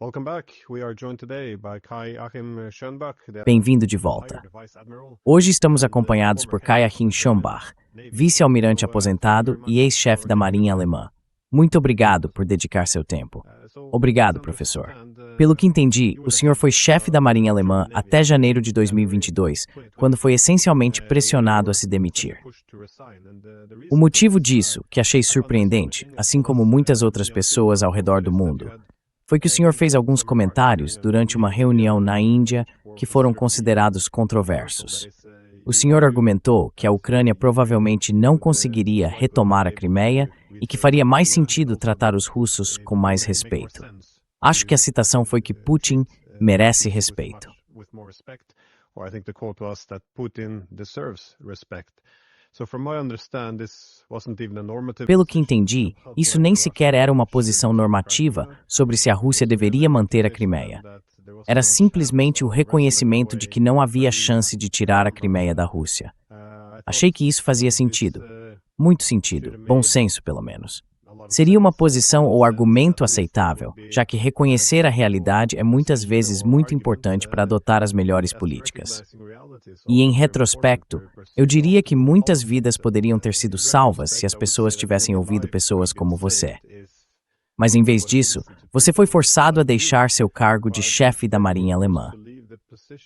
Welcome back. We are joined today by Kai-Achim Schönbach, the Bem-vindo de volta. Hoje estamos acompanhados por Kai-Achim Schönbach, vice-almirante aposentado e ex-chefe da Marinha Alemã. Muito obrigado por dedicar seu tempo. Obrigado, professor. Pelo que entendi, o senhor foi chefe da Marinha Alemã até janeiro de 2022, quando foi essencialmente pressionado a se demitir. O motivo disso, que achei surpreendente, assim como muitas outras pessoas ao redor do mundo, foi que o senhor fez alguns comentários durante uma reunião na Índia que foram considerados controversos. O senhor argumentou que a Ucrânia provavelmente não conseguiria retomar a Crimeia e que faria mais sentido tratar os russos com mais respeito. Acho que a citação foi que Putin merece respeito. Pelo que entendi, isso nem sequer era uma posição normativa sobre se a Rússia deveria manter a Crimeia. Era simplesmente o reconhecimento de que não havia chance de tirar a Crimeia da Rússia. Achei que isso fazia sentido. Muito sentido, bom senso pelo menos. Seria uma posição ou argumento aceitável, já que reconhecer a realidade é muitas vezes muito importante para adotar as melhores políticas. E em retrospecto, eu diria que muitas vidas poderiam ter sido salvas se as pessoas tivessem ouvido pessoas como você. Mas em vez disso, você foi forçado a deixar seu cargo de chefe da Marinha Alemã.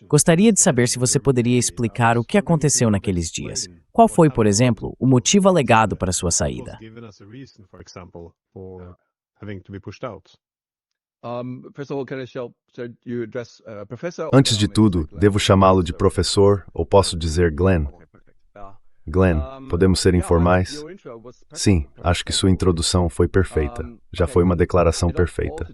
Gostaria de saber se você poderia explicar o que aconteceu naqueles dias. Qual foi, por exemplo, o motivo alegado para sua saída? Antes de tudo, devo chamá-lo de professor ou posso dizer Glenn? Glenn, podemos ser informais? Sim, acho que sua introdução foi perfeita. Já foi uma declaração perfeita.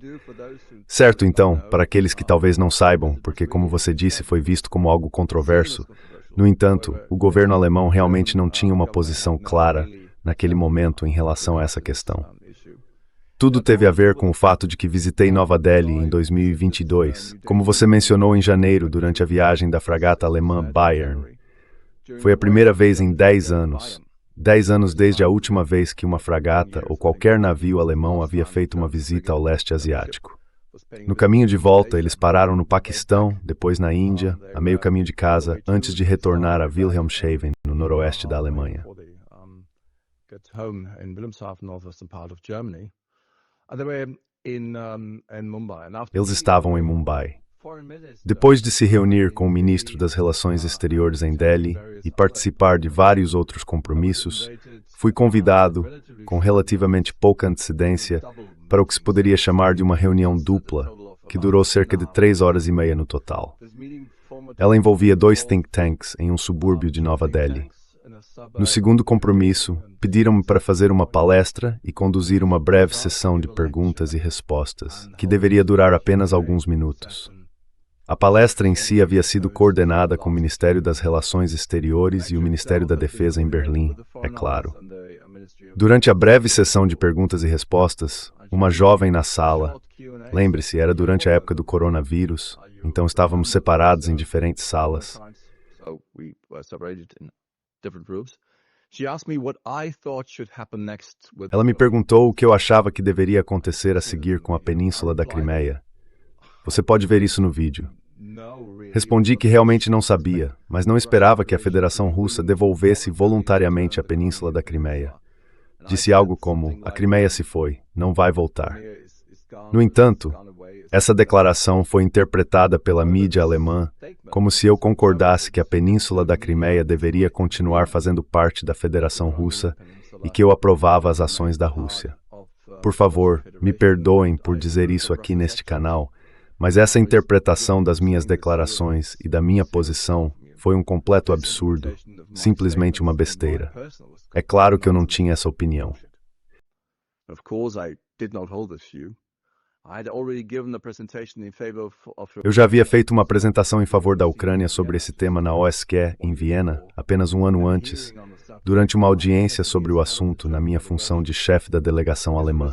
Certo, então, para aqueles que talvez não saibam, porque como você disse, foi visto como algo controverso. No entanto, o governo alemão realmente não tinha uma posição clara naquele momento em relação a essa questão. Tudo teve a ver com o fato de que visitei Nova Delhi em 2022, como você mencionou em janeiro durante a viagem da fragata alemã Bayern. Foi a primeira vez em 10 anos. 10 anos desde a última vez que uma fragata ou qualquer navio alemão havia feito uma visita ao leste asiático. No caminho de volta, eles pararam no Paquistão, depois na Índia, a meio caminho de casa, antes de retornar a Wilhelmshaven, no noroeste da Alemanha. Eles estavam em Mumbai. Depois de se reunir com o ministro das Relações Exteriores em Delhi e participar de vários outros compromissos, fui convidado, com relativamente pouca antecedência, para o que se poderia chamar de uma reunião dupla, que durou cerca de 3 horas e meia no total. Ela envolvia 2 think tanks em um subúrbio de Nova Delhi. No segundo compromisso, pediram-me para fazer uma palestra e conduzir uma breve sessão de perguntas e respostas, que deveria durar apenas alguns minutos. A palestra em si havia sido coordenada com o Ministério das Relações Exteriores e o Ministério da Defesa em Berlim, é claro. Durante a breve sessão de perguntas e respostas, uma jovem na sala, lembre-se, era durante a época do coronavírus, então estávamos separados em diferentes salas. Ela me perguntou o que eu achava que deveria acontecer a seguir com a Península da Crimeia. Você pode ver isso no vídeo. Respondi que realmente não sabia, mas não esperava que a Federação Russa devolvesse voluntariamente a Península da Crimeia. Disse algo como, a Crimeia se foi, não vai voltar. No entanto, essa declaração foi interpretada pela mídia alemã como se eu concordasse que a Península da Crimeia deveria continuar fazendo parte da Federação Russa e que eu aprovava as ações da Rússia. Por favor, me perdoem por dizer isso aqui neste canal, mas essa interpretação das minhas declarações e da minha posição foi um completo absurdo, simplesmente uma besteira. É claro que eu não tinha essa opinião. Eu já havia feito uma apresentação em favor da Ucrânia sobre esse tema na OSCE, em Viena, apenas um ano antes, durante uma audiência sobre o assunto na minha função de chefe da delegação alemã.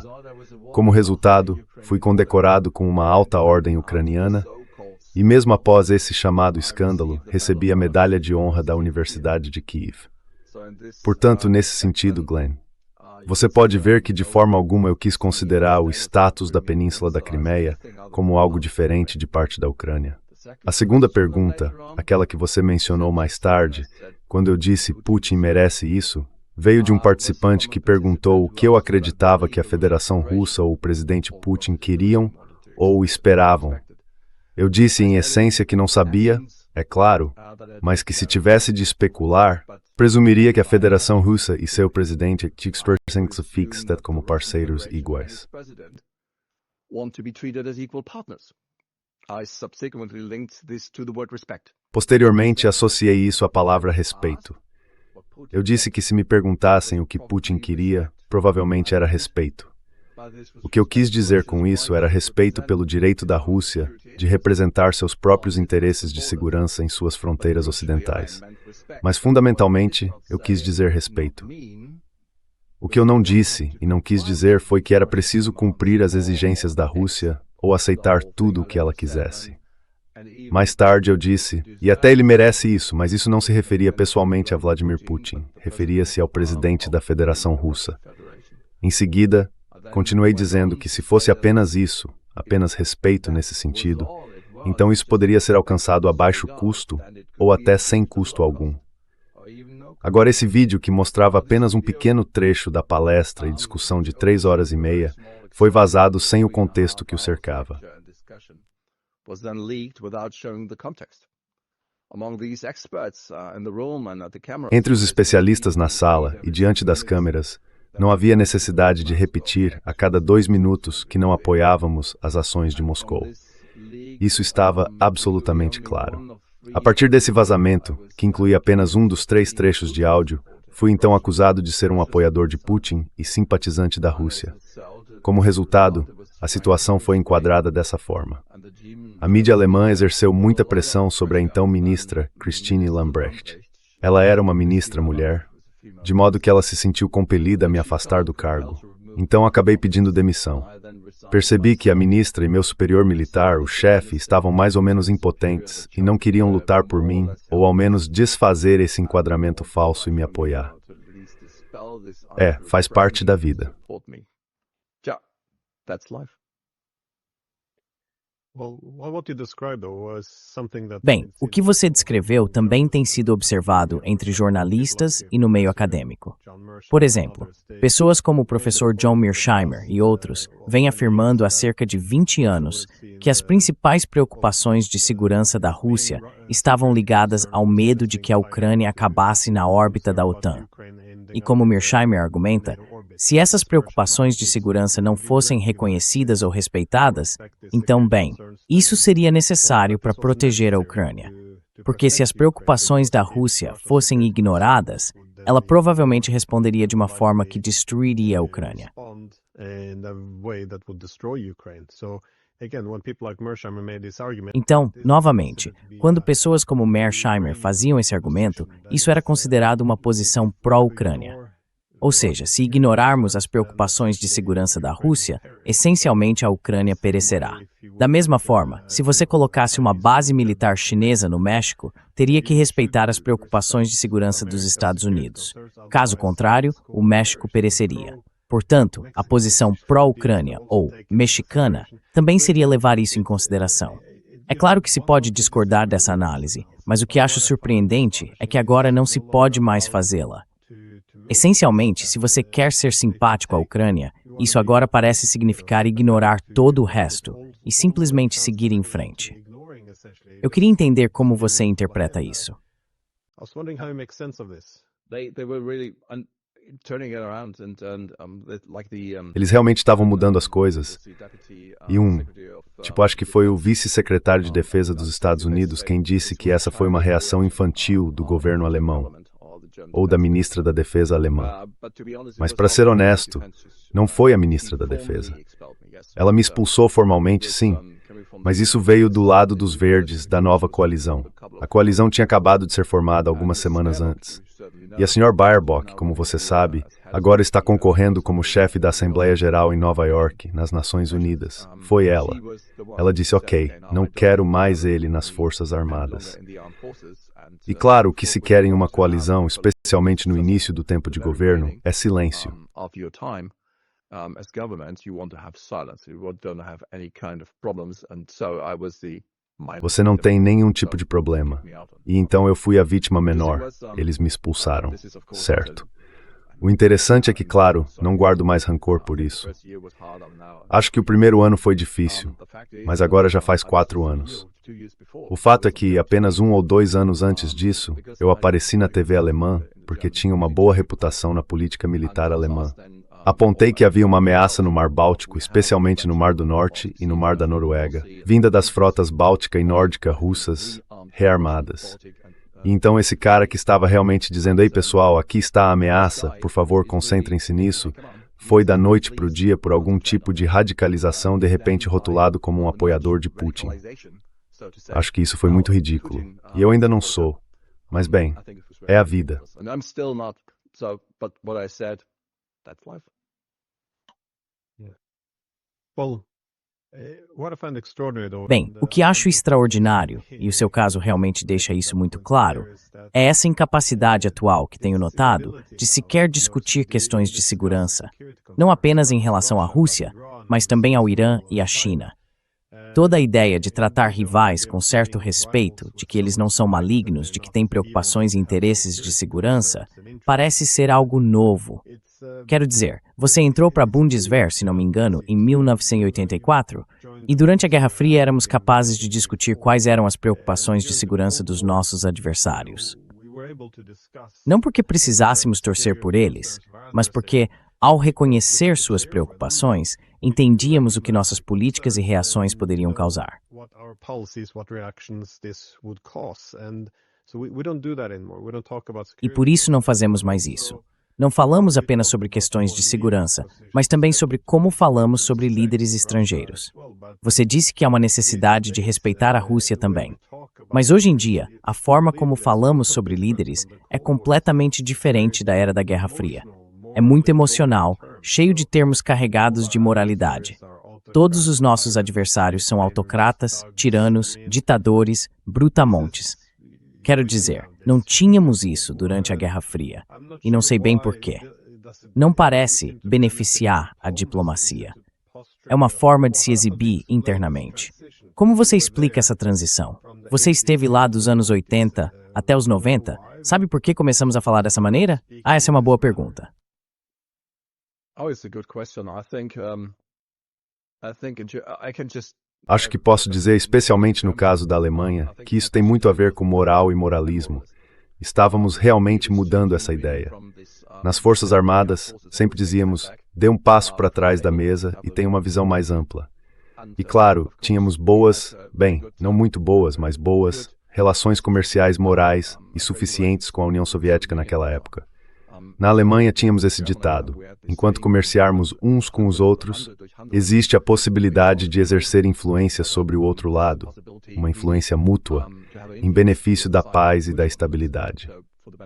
Como resultado, fui condecorado com uma alta ordem ucraniana e, mesmo após esse chamado escândalo, recebi a medalha de honra da Universidade de Kiev. Portanto, nesse sentido, Glenn, Você pode ver que de forma alguma eu quis considerar o status da Península da Crimeia como algo diferente de parte da Ucrânia. A segunda pergunta, aquela que você mencionou mais tarde, quando eu disse Putin merece isso, veio de um participante que perguntou o que eu acreditava que a Federação Russa ou o presidente Putin queriam ou esperavam. Eu disse em essência que não sabia, é claro, mas que se tivesse de especular, presumiria que a Federação Russa e seu presidente expressem como parceiros iguais. Posteriormente, associei isso à palavra respeito. Eu disse que se me perguntassem o que Putin queria, provavelmente era respeito. O que eu quis dizer com isso era respeito pelo direito da Rússia de representar seus próprios interesses de segurança em suas fronteiras ocidentais. Mas, fundamentalmente, eu quis dizer respeito. O que eu não disse e não quis dizer foi que era preciso cumprir as exigências da Rússia ou aceitar tudo o que ela quisesse. Mais tarde eu disse, e até ele merece isso, mas isso não se referia pessoalmente a Vladimir Putin, referia-se ao presidente da Federação Russa. Em seguida, continuei dizendo que se fosse apenas isso, apenas respeito nesse sentido, então isso poderia ser alcançado a baixo custo ou até sem custo algum. Agora esse vídeo, que mostrava apenas um pequeno trecho da palestra e discussão de 3 horas e meia, foi vazado sem o contexto que o cercava. Entre os especialistas na sala e diante das câmeras, não havia necessidade de repetir a cada 2 minutos que não apoiávamos as ações de Moscou. Isso estava absolutamente claro. A partir desse vazamento, que incluía apenas um dos 3 trechos de áudio, fui então acusado de ser um apoiador de Putin e simpatizante da Rússia. Como resultado, a situação foi enquadrada dessa forma. A mídia alemã exerceu muita pressão sobre a então ministra Christine Lambrecht. Ela era uma ministra mulher, de modo que ela se sentiu compelida a me afastar do cargo. Então acabei pedindo demissão. Percebi que a ministra e meu superior militar, o chefe, estavam mais ou menos impotentes e não queriam lutar por mim, ou ao menos desfazer esse enquadramento falso e me apoiar. Faz parte da vida. Bem, o que você descreveu também tem sido observado entre jornalistas e no meio acadêmico. Por exemplo, pessoas como o professor John Mearsheimer e outros vêm afirmando há cerca de 20 anos que as principais preocupações de segurança da Rússia estavam ligadas ao medo de que a Ucrânia acabasse na órbita da OTAN. E como Mearsheimer argumenta, se essas preocupações de segurança não fossem reconhecidas ou respeitadas, então, bem, isso seria necessário para proteger a Ucrânia. Porque se as preocupações da Rússia fossem ignoradas, ela provavelmente responderia de uma forma que destruiria a Ucrânia. Então, novamente, quando pessoas como Mearsheimer faziam esse argumento, isso era considerado uma posição pró-Ucrânia. Ou seja, se ignorarmos as preocupações de segurança da Rússia, essencialmente a Ucrânia perecerá. Da mesma forma, se você colocasse uma base militar chinesa no México, teria que respeitar as preocupações de segurança dos Estados Unidos. Caso contrário, o México pereceria. Portanto, a posição pró-Ucrânia, ou mexicana, também seria levar isso em consideração. É claro que se pode discordar dessa análise, mas o que acho surpreendente é que agora não se pode mais fazê-la. Essencialmente, se você quer ser simpático à Ucrânia, isso agora parece significar ignorar todo o resto e simplesmente seguir em frente. Eu queria entender como você interpreta isso. Eles realmente estavam mudando as coisas. E acho que foi o vice-secretário de Defesa dos Estados Unidos quem disse que essa foi uma reação infantil do governo alemão, ou da ministra da Defesa alemã. Mas, para ser honesto, não foi a ministra da Defesa. Ela me expulsou formalmente, sim, mas isso veio do lado dos verdes, da nova coalizão. A coalizão tinha acabado de ser formada algumas semanas antes. E a Sra. Baerbock, como você sabe, agora está concorrendo como chefe da Assembleia Geral em Nova York, nas Nações Unidas. Foi ela. Ela disse, ok, não quero mais ele nas Forças Armadas. E claro, o que se quer em uma coalizão, especialmente no início do tempo de governo, é silêncio. of your time as government, you want to have silence. You don't have any kind of problems, and so I was the Você não tem nenhum tipo de problema. E então eu fui a vítima menor. Eles me expulsaram. Certo. O interessante é que, claro, não guardo mais rancor por isso. Acho que o primeiro ano foi difícil, mas agora já faz 4 anos. O fato é que, apenas 1 ou 2 anos antes disso, eu apareci na TV alemã porque tinha uma boa reputação na política militar alemã. Apontei que havia uma ameaça no Mar Báltico, especialmente no Mar do Norte e no Mar da Noruega, vinda das frotas báltica e nórdica russas, rearmadas. E então esse cara que estava realmente dizendo, ei pessoal, aqui está a ameaça, por favor concentrem-se nisso, foi da noite para o dia por algum tipo de radicalização de repente rotulado como um apoiador de Putin. Acho que isso foi muito ridículo. E eu ainda não sou. Mas bem, é a vida. That's life. Bem, o que acho extraordinário, e o seu caso realmente deixa isso muito claro, é essa incapacidade atual que tenho notado de sequer discutir questões de segurança, não apenas em relação à Rússia, mas também ao Irã e à China. Toda a ideia de tratar rivais com certo respeito, de que eles não são malignos, de que têm preocupações e interesses de segurança, parece ser algo novo. Quero dizer, você entrou para a Bundeswehr, se não me engano, em 1984, e durante a Guerra Fria éramos capazes de discutir quais eram as preocupações de segurança dos nossos adversários. Não porque precisássemos torcer por eles, mas porque, ao reconhecer suas preocupações, entendíamos o que nossas políticas e reações poderiam causar. E por isso não fazemos mais isso. Não falamos apenas sobre questões de segurança, mas também sobre como falamos sobre líderes estrangeiros. Você disse que há uma necessidade de respeitar a Rússia também. Mas hoje em dia, a forma como falamos sobre líderes é completamente diferente da era da Guerra Fria. É muito emocional, cheio de termos carregados de moralidade. Todos os nossos adversários são autocratas, tiranos, ditadores, brutamontes. Quero dizer, não tínhamos isso durante a Guerra Fria, e não sei bem por quê. Não parece beneficiar a diplomacia. É uma forma de se exibir internamente. Como você explica essa transição? Você esteve lá dos anos 80 até os 90. Sabe por que começamos a falar dessa maneira? Essa é uma boa pergunta. Acho que posso dizer, especialmente no caso da Alemanha, que isso tem muito a ver com moral e moralismo. Estávamos realmente mudando essa ideia. Nas Forças Armadas, sempre dizíamos, dê um passo para trás da mesa e tenha uma visão mais ampla. E claro, tínhamos boas, bem, não muito boas, mas boas, relações comerciais morais e suficientes com a União Soviética naquela época. Na Alemanha tínhamos esse ditado, enquanto comerciarmos uns com os outros, existe a possibilidade de exercer influência sobre o outro lado, uma influência mútua, em benefício da paz e da estabilidade.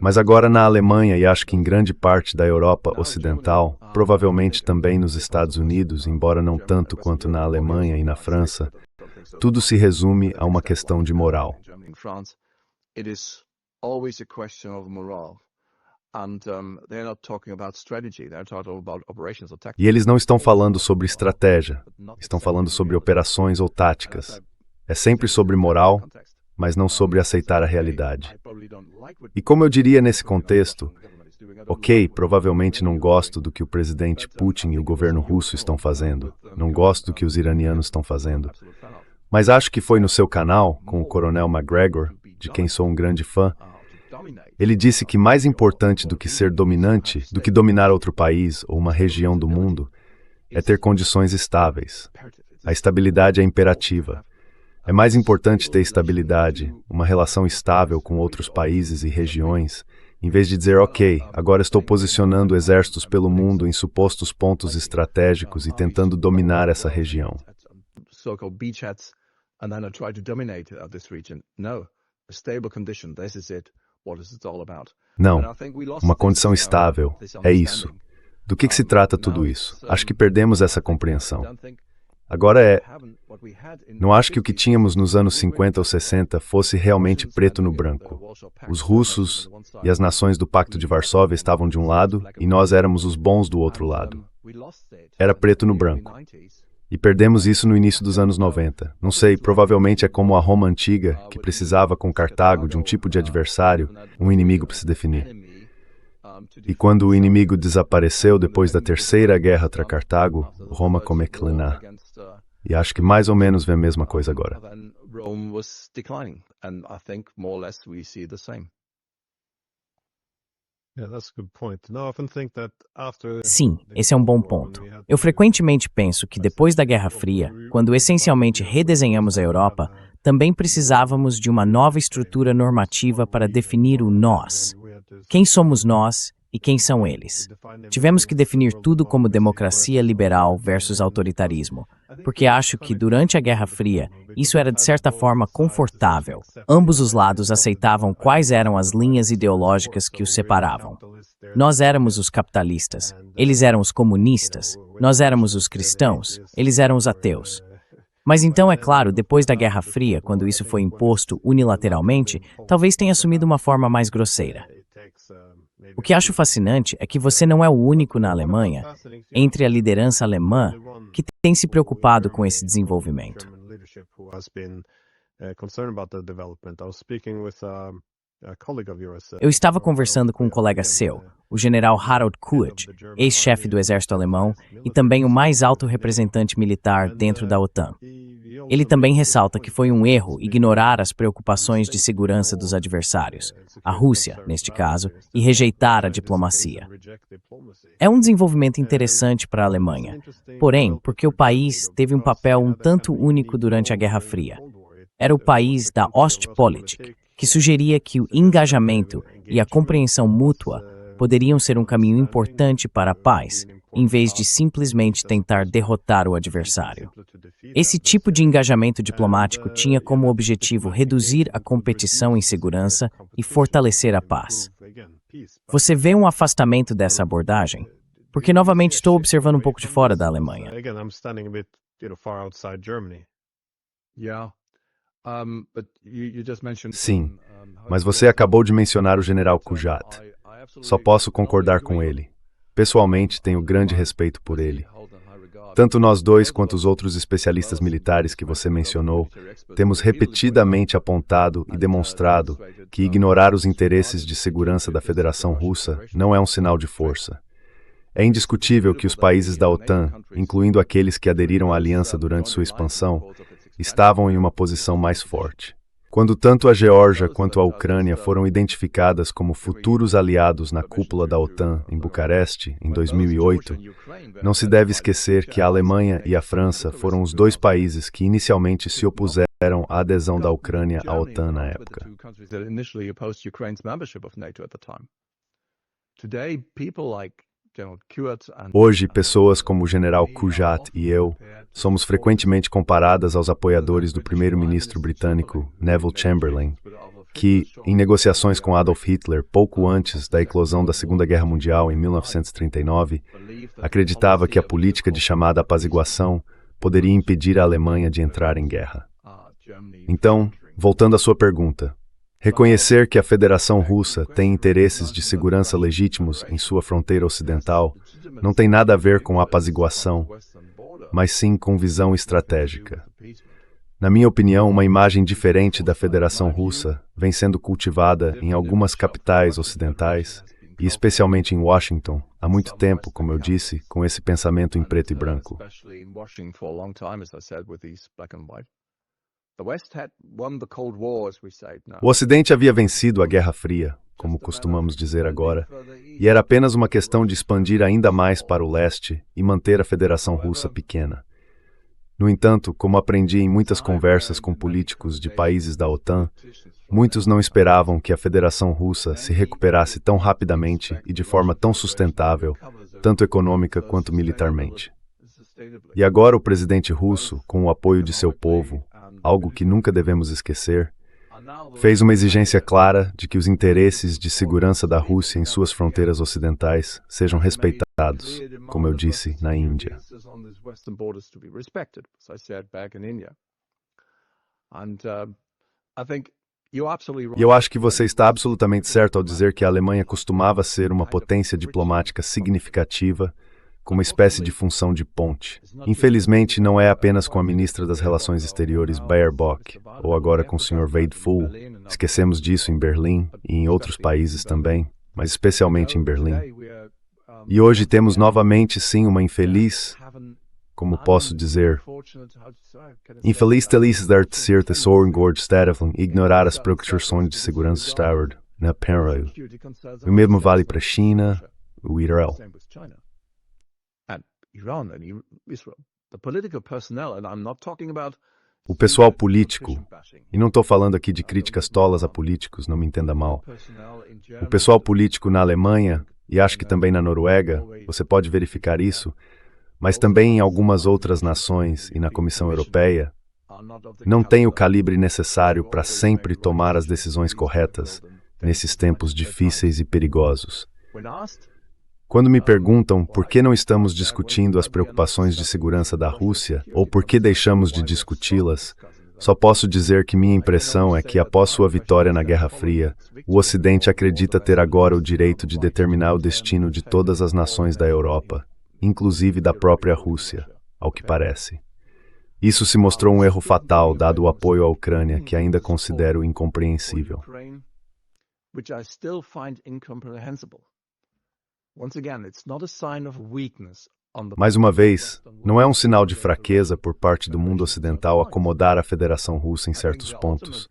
Mas agora na Alemanha e acho que em grande parte da Europa Ocidental, provavelmente também nos Estados Unidos, embora não tanto quanto na Alemanha e na França, tudo se resume a uma questão de moral. E eles não estão falando sobre estratégia, estão falando sobre operações ou táticas. É sempre sobre moral, mas não sobre aceitar a realidade. E como eu diria nesse contexto, ok, provavelmente não gosto do que o presidente Putin e o governo russo estão fazendo, não gosto do que os iranianos estão fazendo, mas acho que foi no seu canal, com o coronel McGregor, de quem sou um grande fã, ele disse que mais importante do que ser dominante, do que dominar outro país ou uma região do mundo, é ter condições estáveis. A estabilidade é imperativa. É mais importante ter estabilidade, uma relação estável com outros países e regiões, em vez de dizer, ok, agora estou posicionando exércitos pelo mundo em supostos pontos estratégicos e tentando dominar essa região. Não, uma condição estável, é isso. Do que se trata tudo isso? Acho que perdemos essa compreensão. Agora não acho que o que tínhamos nos anos 50 ou 60 fosse realmente preto no branco. Os russos e as nações do Pacto de Varsóvia estavam de um lado e nós éramos os bons do outro lado. Era preto no branco. E perdemos isso no início dos anos 90. Não sei, provavelmente é como a Roma antiga, que precisava com Cartago de um tipo de adversário, um inimigo para se definir. E quando o inimigo desapareceu depois da Terceira Guerra contra Cartago, Roma começou a declinar. E acho que mais ou menos vê a mesma coisa agora. Sim, esse é um bom ponto. Eu frequentemente penso que depois da Guerra Fria, quando essencialmente redesenhamos a Europa, também precisávamos de uma nova estrutura normativa para definir o nós. Quem somos nós e quem são eles? Tivemos que definir tudo como democracia liberal versus autoritarismo, porque acho que durante a Guerra Fria, isso era de certa forma confortável. Ambos os lados aceitavam quais eram as linhas ideológicas que os separavam. Nós éramos os capitalistas, eles eram os comunistas, nós éramos os cristãos, eles eram os ateus. Mas então, é claro, depois da Guerra Fria, quando isso foi imposto unilateralmente, talvez tenha assumido uma forma mais grosseira. O que acho fascinante é que você não é o único na Alemanha, entre a liderança alemã, que tem se preocupado com esse desenvolvimento. Eu estava conversando com um colega seu, o general Harald Kutsch, ex-chefe do exército alemão e também o mais alto representante militar dentro da OTAN. Ele também ressalta que foi um erro ignorar as preocupações de segurança dos adversários, a Rússia, neste caso, e rejeitar a diplomacia. É um desenvolvimento interessante para a Alemanha, porém, porque o país teve um papel um tanto único durante a Guerra Fria. Era o país da Ostpolitik, que sugeria que o engajamento e a compreensão mútua poderiam ser um caminho importante para a paz, em vez de simplesmente tentar derrotar o adversário. Esse tipo de engajamento diplomático tinha como objetivo reduzir a competição em segurança e fortalecer a paz. Você vê um afastamento dessa abordagem? Porque, novamente, estou observando um pouco de fora da Alemanha. Sim, mas você acabou de mencionar o general Kujat. Só posso concordar com ele. Pessoalmente, tenho grande respeito por ele. Tanto nós dois quanto os outros especialistas militares que você mencionou, temos repetidamente apontado e demonstrado que ignorar os interesses de segurança da Federação Russa não é um sinal de força. É indiscutível que os países da OTAN, incluindo aqueles que aderiram à aliança durante sua expansão, estavam em uma posição mais forte. Quando tanto a Geórgia quanto a Ucrânia foram identificadas como futuros aliados na cúpula da OTAN em Bucareste, em 2008, não se deve esquecer que a Alemanha e a França foram os dois países que inicialmente se opuseram à adesão da Ucrânia à OTAN na época. Hoje, pessoas como o general Kujat e eu somos frequentemente comparadas aos apoiadores do primeiro-ministro britânico Neville Chamberlain, que, em negociações com Adolf Hitler pouco antes da eclosão da Segunda Guerra Mundial em 1939, acreditava que a política de chamada apaziguação poderia impedir a Alemanha de entrar em guerra. Então, voltando à sua pergunta, reconhecer que a Federação Russa tem interesses de segurança legítimos em sua fronteira ocidental não tem nada a ver com apaziguação, mas sim com visão estratégica. Na minha opinião, uma imagem diferente da Federação Russa vem sendo cultivada em algumas capitais ocidentais, e especialmente em Washington, há muito tempo, como eu disse, com esse pensamento em preto e branco. O Ocidente havia vencido a Guerra Fria, como costumamos dizer agora, e era apenas uma questão de expandir ainda mais para o leste e manter a Federação Russa pequena. No entanto, como aprendi em muitas conversas com políticos de países da OTAN, muitos não esperavam que a Federação Russa se recuperasse tão rapidamente e de forma tão sustentável, tanto econômica quanto militarmente. E agora o presidente russo, com o apoio de seu povo, algo que nunca devemos esquecer, fez uma exigência clara de que os interesses de segurança da Rússia em suas fronteiras ocidentais sejam respeitados. como eu disse, na Índia. E eu acho que você está absolutamente certo ao dizer que a Alemanha costumava ser uma potência diplomática significativa, com uma espécie de função de ponte. Infelizmente, não é apenas com a ministra das Relações Exteriores, Baerbock, ou agora com o Sr. Weidfull. Esquecemos disso em Berlim e em outros países também, mas especialmente em Berlim. E hoje temos novamente, sim, uma infeliz, como posso dizer, infeliz delícia da terceira Tesourengoordstadefling ignorar as preocupações de segurança Estado na Penrose. O mesmo vale para a China, o Israel. O pessoal político, e não estou falando aqui de críticas tolas a políticos, não me entenda mal. O pessoal político na Alemanha, e acho que também na Noruega, você pode verificar isso, mas também em algumas outras nações e na Comissão Europeia, não tem o calibre necessário para sempre tomar as decisões corretas nesses tempos difíceis e perigosos. Quando me perguntam por que não estamos discutindo as preocupações de segurança da Rússia ou por que deixamos de discuti-las, só posso dizer que minha impressão é que, após sua vitória na Guerra Fria, o Ocidente acredita ter agora o direito de determinar o destino de todas as nações da Europa, inclusive da própria Rússia, ao que parece. Isso se mostrou um erro fatal, dado o apoio à Ucrânia, que ainda considero incompreensível. Mais uma vez, não é um sinal de fraqueza por parte do mundo ocidental acomodar a Federação Russa em certos pontos.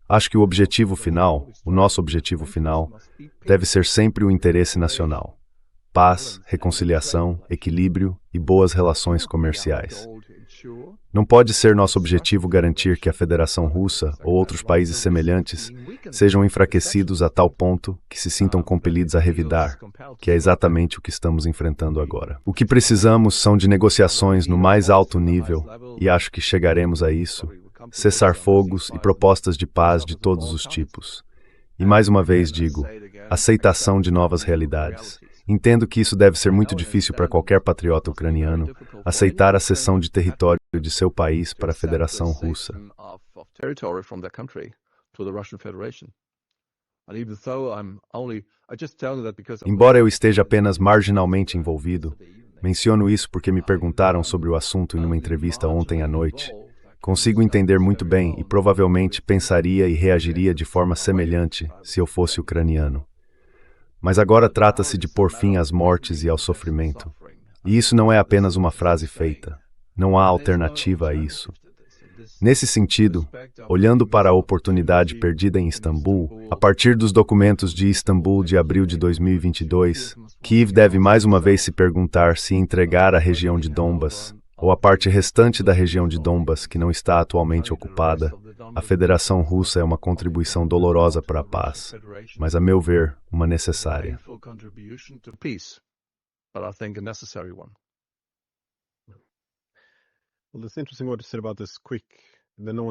Acho que o objetivo final, o nosso objetivo final, deve ser sempre o interesse nacional. Paz, reconciliação, equilíbrio e boas relações comerciais. Não pode ser nosso objetivo garantir que a Federação Russa ou outros países semelhantes sejam enfraquecidos a tal ponto que se sintam compelidos a revidar, que é exatamente o que estamos enfrentando agora. O que precisamos são de negociações no mais alto nível, e acho que chegaremos a isso, cessar-fogos e propostas de paz de todos os tipos. E mais uma vez digo, aceitação de novas realidades. Entendo que isso deve ser muito difícil para qualquer patriota ucraniano, aceitar a cessão de território de seu país para a Federação Russa. Embora eu esteja apenas marginalmente envolvido, menciono isso porque me perguntaram sobre o assunto em uma entrevista ontem à noite. Consigo entender muito bem e provavelmente pensaria e reagiria de forma semelhante se eu fosse ucraniano. Mas agora trata-se de pôr fim às mortes e ao sofrimento. E isso não é apenas uma frase feita. Não há alternativa a isso. Nesse sentido, olhando para a oportunidade perdida em Istambul, a partir dos documentos de Istambul de abril de 2022, Kiev deve mais uma vez se perguntar se entregar a região de Donbas, ou a parte restante da região de Donbas que não está atualmente ocupada, a Federação Russa é uma contribuição dolorosa para a paz, mas, a meu ver, uma necessária.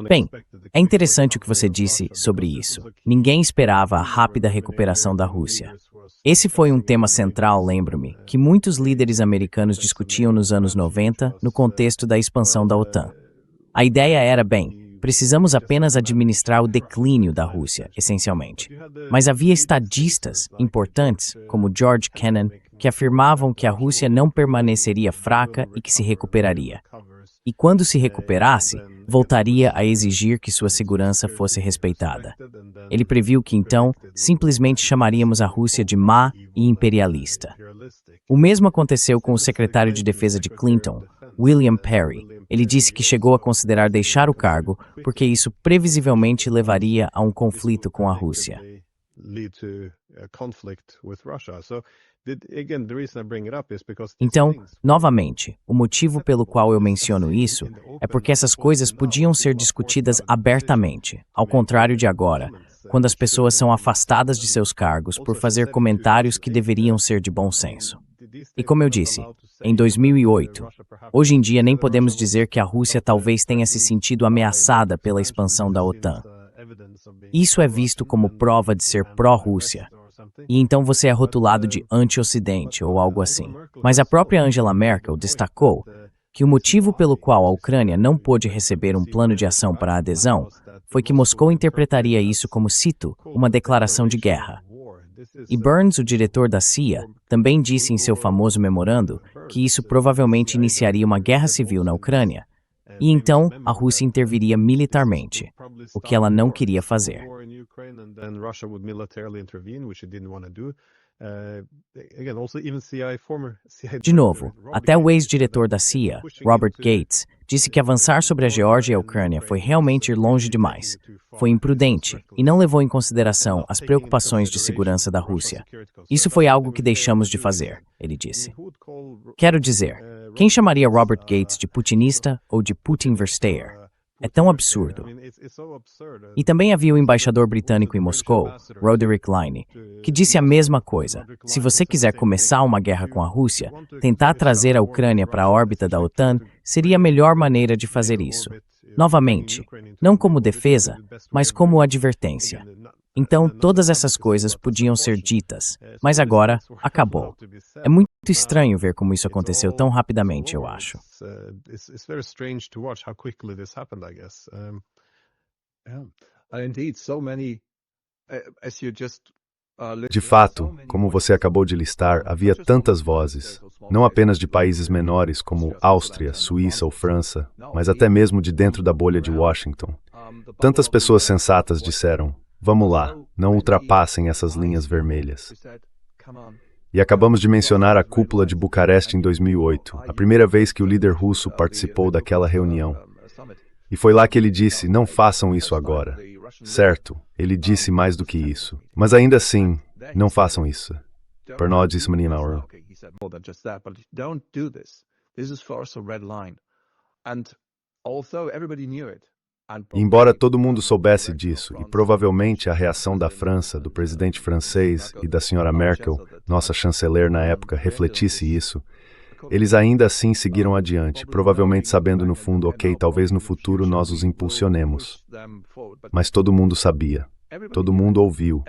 Bem, é interessante o que você disse sobre isso. Ninguém esperava a rápida recuperação da Rússia. Esse foi um tema central, lembro-me, que muitos líderes americanos discutiam nos anos 90 no contexto da expansão da OTAN. A ideia era, precisamos apenas administrar o declínio da Rússia, essencialmente. Mas havia estadistas importantes, como George Kennan, que afirmavam que a Rússia não permaneceria fraca e que se recuperaria. E quando se recuperasse, voltaria a exigir que sua segurança fosse respeitada. Ele previu que, então, simplesmente chamaríamos a Rússia de má e imperialista. O mesmo aconteceu com o secretário de Defesa de Clinton, William Perry. Ele disse que chegou a considerar deixar o cargo porque isso previsivelmente levaria a um conflito com a Rússia. Então, novamente, o motivo pelo qual eu menciono isso é porque essas coisas podiam ser discutidas abertamente, ao contrário de agora, quando as pessoas são afastadas de seus cargos por fazer comentários que deveriam ser de bom senso. E como eu disse, em 2008, hoje em dia nem podemos dizer que a Rússia talvez tenha se sentido ameaçada pela expansão da OTAN. Isso é visto como prova de ser pró-Rússia. e então você é rotulado de anti-Ocidente ou algo assim. Mas a própria Angela Merkel destacou que o motivo pelo qual a Ucrânia não pôde receber um plano de ação para a adesão foi que Moscou interpretaria isso como, cito, uma declaração de guerra. E Burns, o diretor da CIA, também disse em seu famoso memorando que isso provavelmente iniciaria uma guerra civil na Ucrânia, e então a Rússia interviria militarmente, o que ela não queria fazer. De novo, até o ex-diretor da CIA, Robert Gates, disse que avançar sobre a Geórgia e a Ucrânia foi realmente ir longe demais, foi imprudente e não levou em consideração as preocupações de segurança da Rússia. Isso foi algo que deixamos de fazer, ele disse. Quero dizer, quem chamaria Robert Gates de putinista ou de Putin-Versteher? É tão absurdo. E também havia o embaixador britânico em Moscou, Roderick Line, que disse a mesma coisa. Se você quiser começar uma guerra com a Rússia, tentar trazer a Ucrânia para a órbita da OTAN seria a melhor maneira de fazer isso. Novamente, não como defesa, mas como advertência. Então, todas essas coisas podiam ser ditas, mas agora acabou. É muito estranho ver como isso aconteceu tão rapidamente, eu acho. De fato, como você acabou de listar, havia tantas vozes, não apenas de países menores como Áustria, Suíça ou França, mas até mesmo de dentro da bolha de Washington. Tantas pessoas sensatas disseram: vamos lá, não ultrapassem essas linhas vermelhas. E acabamos de mencionar a cúpula de Bucareste em 2008, a primeira vez que o líder russo participou daquela reunião. E foi lá que ele disse: não façam isso agora. Certo, ele disse mais do que isso. Mas ainda assim, não façam isso. Pernod disse Maninauer. Embora todo mundo soubesse disso, e provavelmente a reação da França, do presidente francês e da senhora Merkel, nossa chanceler na época, refletisse isso, eles ainda assim seguiram adiante, provavelmente sabendo no fundo, ok, talvez no futuro nós os impulsionemos. Mas todo mundo sabia, todo mundo ouviu,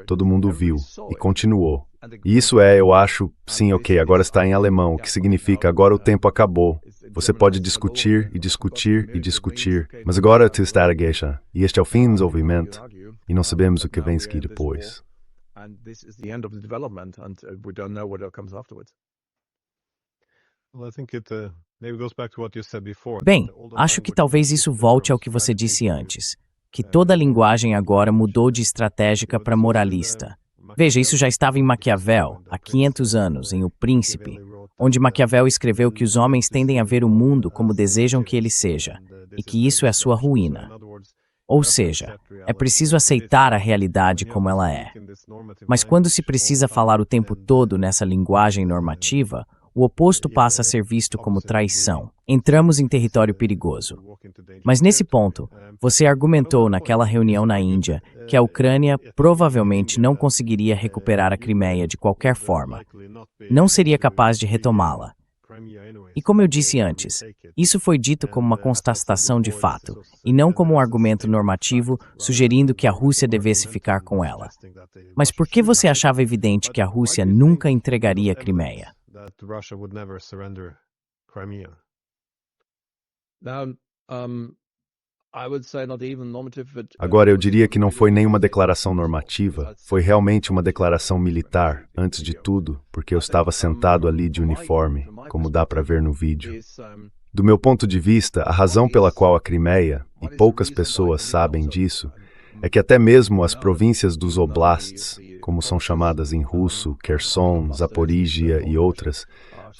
todo mundo viu, e continuou. E isso é, eu acho, sim, ok, agora está em alemão, o que significa agora o tempo acabou. Você pode discutir e discutir e discutir, mas agora te está a guerra, e este é o fim do desenvolvimento, e não sabemos o que vem seguir depois. Bem, acho que talvez isso volte ao que você disse antes, que toda a linguagem agora mudou de estratégica para moralista. Veja, isso já estava em Maquiavel, há 500 anos, em O Príncipe, onde Maquiavel escreveu que os homens tendem a ver o mundo como desejam que ele seja, e que isso é a sua ruína. Ou seja, é preciso aceitar a realidade como ela é. Mas quando se precisa falar o tempo todo nessa linguagem normativa, o oposto passa a ser visto como traição. Entramos em território perigoso. Mas nesse ponto, você argumentou naquela reunião na Índia que a Ucrânia provavelmente não conseguiria recuperar a Crimeia de qualquer forma. Não seria capaz de retomá-la. E como eu disse antes, isso foi dito como uma constatação de fato, e não como um argumento normativo sugerindo que a Rússia devesse ficar com ela. Mas por que você achava evidente que a Rússia nunca entregaria a Crimeia? Agora, eu diria que não foi nenhuma declaração normativa, foi realmente uma declaração militar, antes de tudo, porque eu estava sentado ali de uniforme, como dá para ver no vídeo. Do meu ponto de vista, a razão pela qual a Crimeia, e poucas pessoas sabem disso, é que até mesmo as províncias dos oblasts, como são chamadas em russo, Kherson, Zaporígia e outras,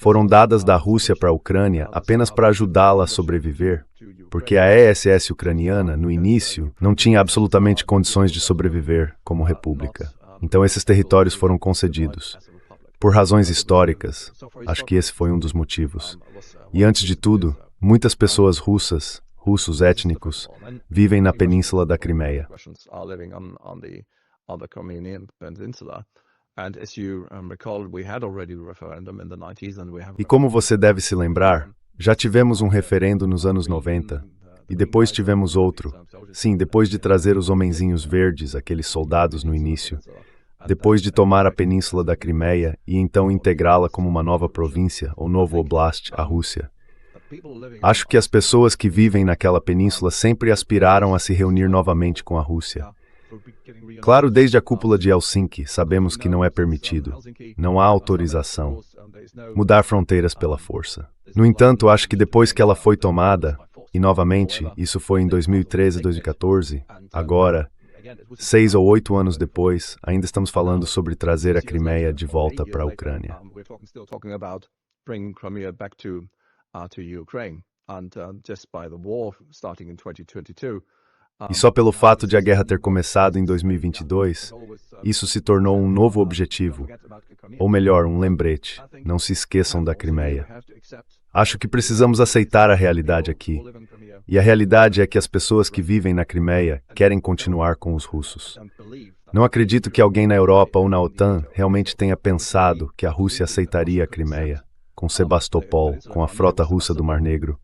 foram dadas da Rússia para a Ucrânia apenas para ajudá-la a sobreviver, porque a ESS ucraniana, no início, não tinha absolutamente condições de sobreviver como república. Então esses territórios foram concedidos. Por razões históricas, acho que esse foi um dos motivos. E antes de tudo, muitas pessoas russos étnicos, vivem na península da Crimeia. E como você deve se lembrar, já tivemos um referendo nos anos 90, e depois tivemos outro. Sim, depois de trazer os homenzinhos verdes, aqueles soldados no início. depois de tomar a península da Crimeia e então integrá-la como uma nova província ou novo oblast à Rússia. Acho que as pessoas que vivem naquela península sempre aspiraram a se reunir novamente com a Rússia. Claro, desde a cúpula de Helsinki, sabemos que não é permitido, não há autorização, mudar fronteiras pela força. No entanto, acho que depois que ela foi tomada, e novamente, isso foi em 2013 e 2014, agora, 6 ou 8 anos depois, ainda estamos falando sobre trazer a Crimeia de volta para a Ucrânia. E só pelo fato de a guerra ter começado em 2022, isso se tornou um novo objetivo, ou melhor, um lembrete. Não se esqueçam da Crimeia. Acho que precisamos aceitar a realidade aqui. E a realidade é que as pessoas que vivem na Crimeia querem continuar com os russos. Não acredito que alguém na Europa ou na OTAN realmente tenha pensado que a Rússia aceitaria a Crimeia, com Sebastopol, com a frota russa do Mar Negro,